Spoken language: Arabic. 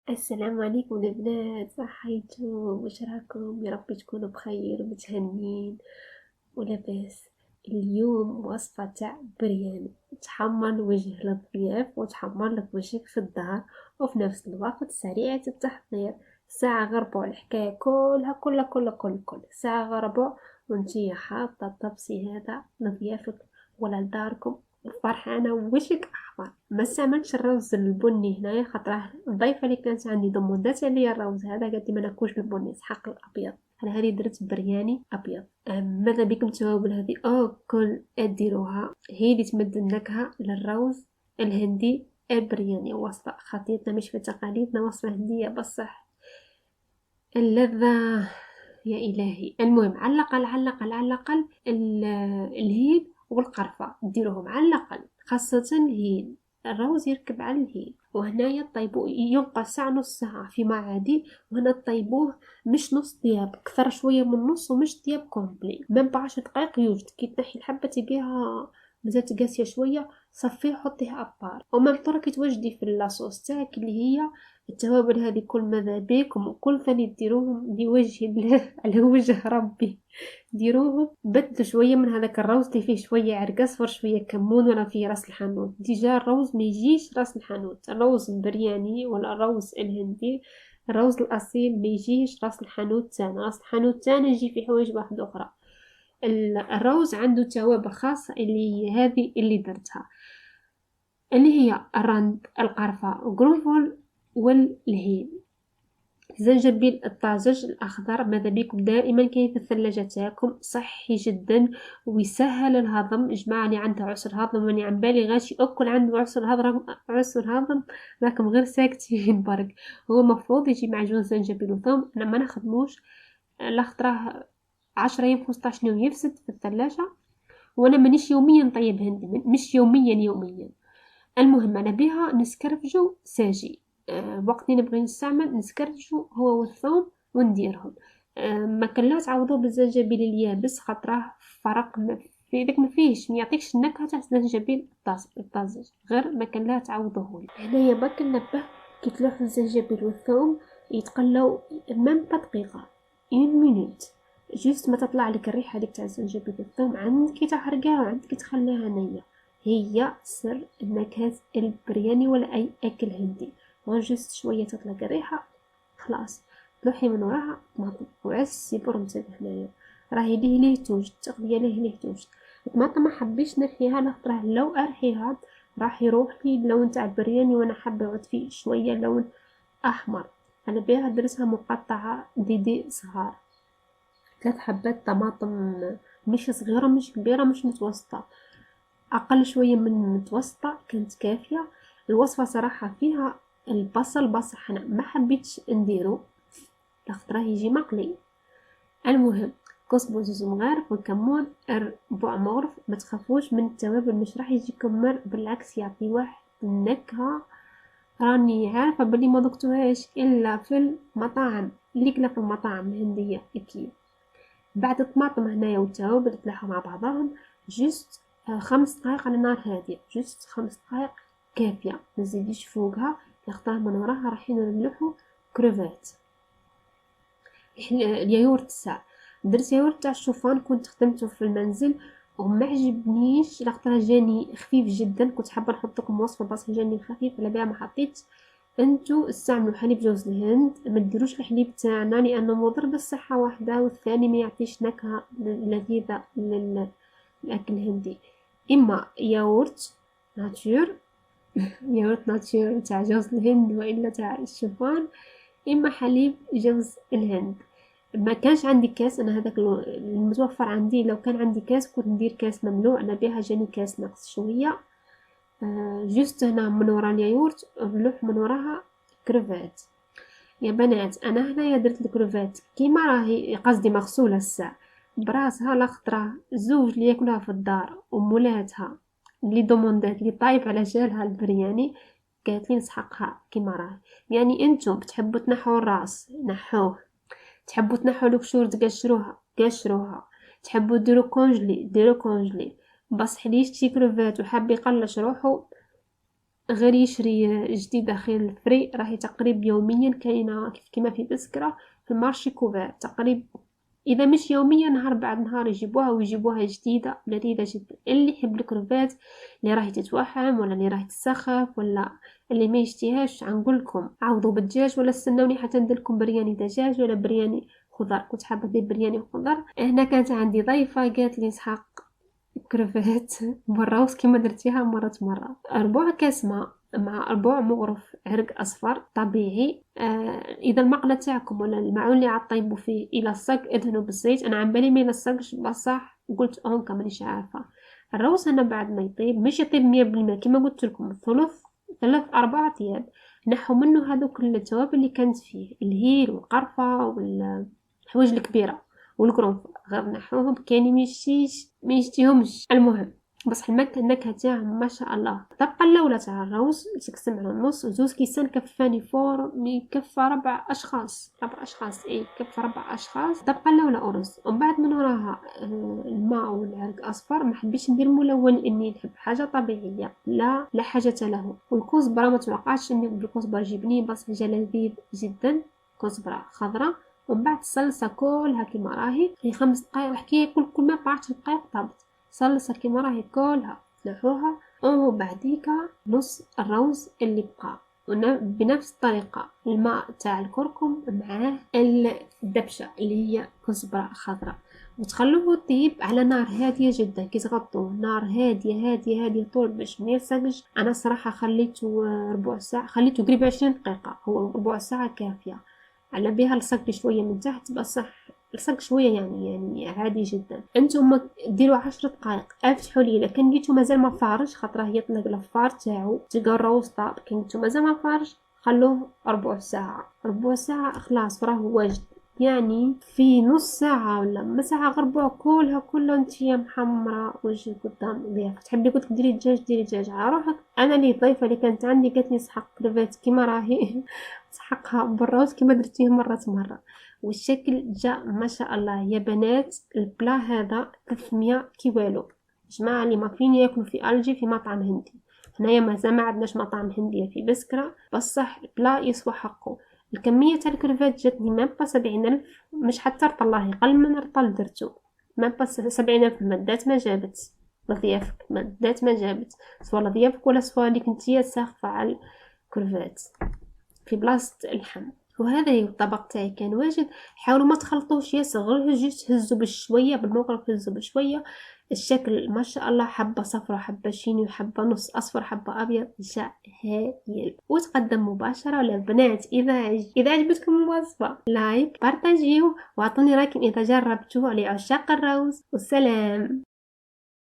السلام عليكم البنات، صحيتو؟ واش راكم؟ يا ربي تكونوا بخير ومتهنين ولاباس. اليوم وصفة تاع برياني تحمر الوجه للضياف وتحمر لك وجهك في الدار، وفي نفس الوقت سريعة التحضير. ساعة غير ربع الحكاية كلها ساعة غير ربع، وانتي حاطة الطبسي هذا لضيافك ولا لداركم فرحانة ووشك أحمر. ما استعملتش الرز البني هنايا خاطر الضيفة اللي كانت عندي ضمنت عليا الرز هذا، قالت لي ما ناكلش البني سحق الابيض. انا هذه درت برياني ابيض. ماذا بكم التوابل هذه كل ديروها، هي اللي تمد النكهة للروز الهندي البرياني. وصفة خطيرتنا مش في تقاليدنا، وصفة هندية بصح اللذة يا إلهي. المهم على الأقل الهيل والقرفة ديروهم على الأقل، خاصة الهيل. الروز يركب على الهيل، وهنايا طيبوه ينقص ساعة نص ساعة في معادي. وهنا طيبوه مش نص طياب، كثر شوية من نص ومش طياب كومبلي. من 10 دقائق يوجد. كي تنحي الحبة تبيها مازالت قاسية شوية، صفيه حطيه أبار. ومام طرا كي توجدي في اللاصوص تاعك اللي هي التوابل هذه، كل ماذا بيكم وكل ثاني ديروهم لوجه الله على وجه ربي. ديروهم بدلوا شويه من هذاك الروز اللي فيه شويه عرق اصفر شويه كمون ولا فيه راس الحانوت. ديجا الروز ما يجيش راس الحانوت، الروز البرياني ولا الروز الهندي الروز الاصيل ما يجيش راس الحانوت تاعنا. راس الحانوت تاعنا يجي في حوايج واحده اخرى. الروز عنده توابل خاصه اللي هذه اللي درتها، اللي هي الرند، القرفه، وقرنفل، والهيل. زنجبيل الطازج الأخضر ماذا بيكم دائما كاين في الثلاجة تاعكم، صحي جدا ويسهل الهضم. جماعة اللي عندها عسر هضم واني عم بالي غاشي أكل عنده عسر هضم راكم غير ساكتين برك. هو مفروض يجي معجون زنجبيل وثوم، أنا ما نخدموش لخطراه 10 أيام 15 يوم يفسد في الثلاجة. وأنا مانيش يوميا نطيب هندي، مش يوميا. المهم أنا بها نسكرفجو ساجي. وقت اللي نبغي نستعمل نسكرفجو هو والثوم ونديرهم. ما كان لا تعوضوه بالزنجبيل اليابس خاطره فرق في ذاك، ما فيهش، ما يعطيكش النكهه تاع الزنجبيل الطازج، غير ما كان لا تعوضوه. هنايا باك ننبه، كي تلوح الزنجبيل والثوم يتقلاو ميم با دقيقه، 1 مينوت، جوست ما تطلع لك الريحه هذيك تاع الزنجبيل والثوم عندك تحرقها وعندك تخليها نيه. هي سر نكهة البرياني ولا أي أكل هندي. جست شوية تطلق الريحة خلاص، تلوحي من وراها طماطم وعس برمتك هنايا. راهي ليه توجد تقضية، ليه توجد الطماطم. ما حبيش نرحيها لخطرها لو أرحيها راح يروح لي اللون تاع البرياني، وانا حابة يعود فيه شوية لون أحمر. أنا بيها درسها مقطعة ديدي صغار، 3 حبات طماطم، مش صغيرة مش كبيرة مش متوسطة، أقل شوية من متوسطة كانت كافية. الوصفة صراحة فيها البصل بصح أنا ما حبيتش نديرو لخطراه يجي مقلي. المهم كزبر زوز مغارف والكمون ربع مغرف. ما تخافوش من التوابل، مش راح يجيكم مر، بالعكس يعطي واحد النكهة راني عارفة بلي ما ذقتوهاش إلا في المطاعم، اللي كلا في المطاعم الهندية أكيد. بعد الطماطم هنايا والتوابل تلاحوا مع بعضهم، جست 5 دقائق على نار هادية، جست 5 دقائق كافية، متزيديش فوقها لخطراه من وراها رايحين نملحو كروفات. اليايورت ساعة درت يايورت تاع الشوفان، كنت خدمته في المنزل وما عجبنيش لخطراه جاني خفيف جدا. كنت حابة نحط لكم وصفة بس جاني خفيف، على بها ما حطيت. انتو استعملوا حليب جوز الهند، ما تديروش الحليب تاعنا لانه مضر بالصحه واحده، والثاني ما يعطيش نكهه لذيذه للاكل الهندي. اما ياورت ناتشور ياورت ناتشور تاع جوز الهند والا تاع الشوفان، اما حليب جوز الهند. ما كانش عندي كاس انا، هذاك المتوفر عندي، لو كان عندي كاس كنت ندير كاس مملوء، انا بها جاني كاس ناقص شويه. جوست هنا من ورا اليايورت نلوح من وراها كروفات. يا بنات انا هنايا درت الكروفات كيما راهي، قصدي مغسوله الساع براسها لخطره، زوج اللي ياكلوها في الدار ومولاتها اللي دوموندات اللي طايب على جالها البرياني قالت لي نسحقها كيما راهي. يعني انتم بتحبوا تنحوا الراس نحوه، تحبوا تنحوا القشور تقشروها قشروها، تحبوا ديروا كونجلي ديروا كونجلي. بصح اللي يشتي كروفات وحاب يقلش روحو غير يشري جديدة خير فري. راهي تقريب يوميا كاينة كيما في بسكرة في المارشي كوفير تقريب، اذا مش يوميا نهار بعد نهار يجيبوها ويجيبوها جديده لذيذه جدا. اللي يحب الكروفات اللي راهي تتوحم ولا اللي راهي تسخف ولا اللي ما يشتيهاش، عنقول لكم عوضوا بالدجاج ولا استنوني حتى نديرلكم برياني دجاج ولا برياني خضر. كنت حابه ندير برياني خضر. هنا كانت عندي ضيفه قالت لي اسحاق كروفات بالروز كيما درتيها مرة ربع كاس ماء مع ربع مغرف عرق اصفر طبيعي. اذا المقله تاعكم ولا المعون اللي عطيبوا فيه يلصق ادهنوا بالزيت. انا عن بالي ما يلصقش بصح قلت هونكا مانيش عارفه. الروز انا بعد ما يطيب مش يطيب 100% كيما قلت لكم ثلاث اربع ايام نحو منه هذوك التوابل اللي كانت فيه الهيل والقرفه والحوايج الكبيره والقرنفل، غير نحوهم كان ما يشتيهمش. المهم بصح النكهه تاعهم ما شاء الله. تبقى اللولة تاع الروز تقسم على النص، زوز كيسان كفاني فور يكفى 4 اشخاص. 4 اشخاص يكفى 4 اشخاص. تبقى اللولة ارز ومن بعد من وراها الماء والعرق اصفر. ما حبيتش ندير ملون اني نحب حاجه طبيعيه لا حاجه له. والكزبره ما توقعتش اني بالكزبره جبني بصح جا لذيذ جدا. كزبره خضراء ومن بعد الصلصه كلها كيما راهي في 5 دقائق. الحكايه كل ما 4 دقائق طابت صلصه كيما راهي كلها تلوحوها. وبعديكا نص الروز اللي بقى بنفس الطريقه الماء تاع الكركم معاه الدبشه اللي هي كزبره خضراء وتخلوه يطيب على نار هاديه جدا. كي تغطوه نار هاديه طول باش ما يلصقش. انا صراحه خليته ربع ساعه، خليته قريب 20 دقيقه. هو ربع ساعه كافيه. على بها لصق شويه من تحت بصح لصق شويه يعني عادي جدا. انتم ديروا 10 دقائق افتحوا ليه. لكن جيتو مازال ما فارش خاطره يطلق الفار تاعو تلقى الروز طاب. كان جيتو مازال ما فارش خلوه ربع ساعه خلاص راه واجد. يعني في نص ساعة ولا ما ساعة غربوع كلها انتيا محمرة وجهي قدام ضيافة. تحبي قلت ديري دجاج ديري دجاج على روحك. انا اللي ضيفة اللي كانت عندي قالت لي اسحق كريفات كيما راهي سحقها بالروز كيما درتيه مرة. والشكل جاء ما شاء الله يا بنات. البلا هذا 300 كيلو. جماعة اللي ما فين ياكلوا في ألجي في مطعم هندي. هنايا مازال ما عندناش مطعم هندية في بسكرة بصح البلا يسوى حقه. الكمية تاع الكرفات جاتني مابا 70,000 مش حتى رط الله قل من رطل درتو مابا 70,000. مدات ما جابت لضيافك مدات ما جابت سوا لضيافك ولا سوا ليك نتيا ساخفة على الكرفات في بلاصة اللحم. وهذا هي الطبق تاعي كان واجد. حاولوا ما تخلطوش ياسر غير هزوا بشويه بالمغرف هزوا بشويه. الشكل ما شاء الله حبه صفرة حبه شيني وحبه نص اصفر حبه ابيض جاء هايل. وتقدم مباشره للبنات. اذا عجبتكم الوصفه لايك بارطاجيو واعطوني رايكم اذا جربتوه لعشاق الروز. والسلام.